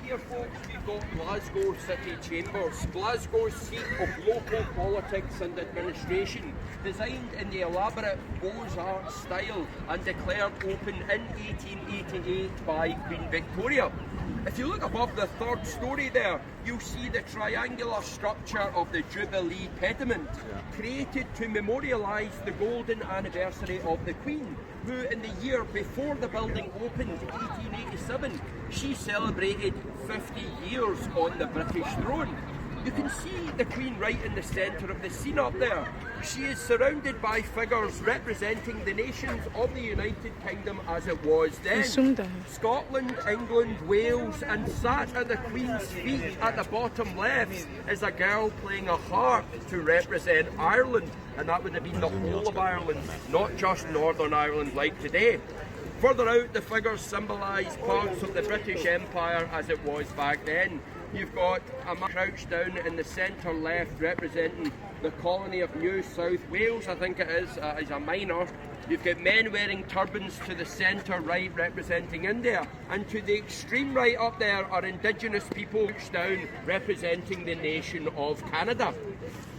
here, folks, we've got Glasgow City Chambers, Glasgow's seat of local politics and administration, designed in the elaborate Beaux-Arts style and declared open in 1888 by Queen Victoria. If you look above the third story there, you'll see the triangular structure of the Jubilee pediment, created to memorialise the golden anniversary of the Queen, who in the year before the building opened, 1887, she celebrated 50 years on the British throne. You can see the Queen right in the centre of the scene up there. She is surrounded by figures representing the nations of the United Kingdom as it was then. Scotland, England, Wales, and sat at the Queen's feet at the bottom left is a girl playing a harp to represent Ireland, and that would have been the whole of Ireland, not just Northern Ireland like today. Further out, the figures symbolise parts of the British Empire as it was back then. You've got a man crouched down in the centre left representing the colony of New South Wales, I think it is, as a minor. You've got men wearing turbans to the centre right representing India, and to the extreme right up there are indigenous people crouched down representing the nation of Canada.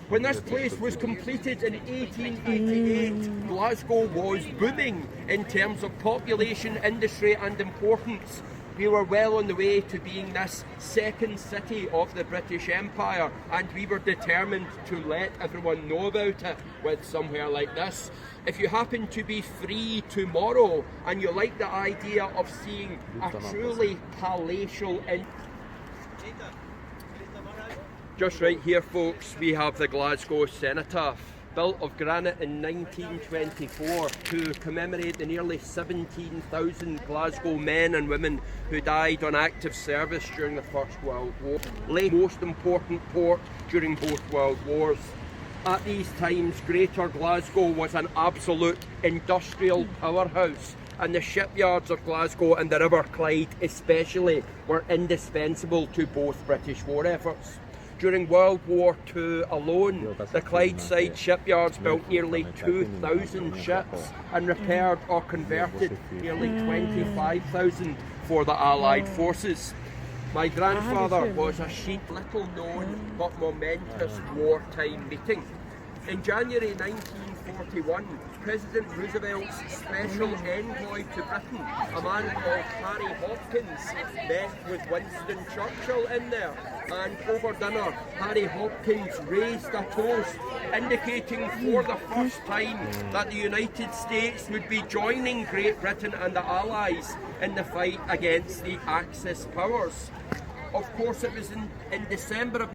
When this place was completed in 1888, Glasgow was booming in terms of population, industry and importance. We were well on the way to being this second city of the British Empire, and we were determined to let everyone know about it with somewhere like this. If you happen to be free tomorrow and you like the idea of seeing a truly palatial just right here, folks, we have the Glasgow Cenotaph, built of granite in 1924 to commemorate the nearly 17,000 Glasgow men and women who died on active service during the First World War. The most important port during both World Wars. At these times, Greater Glasgow was an absolute industrial powerhouse, and the shipyards of Glasgow and the River Clyde especially were indispensable to both British war efforts. During World War II alone, the Clydeside shipyards built nearly 2,000 ships and repaired or converted nearly 25,000 for the Allied forces. My grandfather was a sheep, little known but momentous wartime meeting. In January 1941, President Roosevelt's special envoy to Britain, a man called Harry Hopkins, met with Winston Churchill in there, and over dinner, Harry Hopkins raised a toast indicating for the first time that the United States would be joining Great Britain and the Allies in the fight against the Axis powers. Of course, it was in December of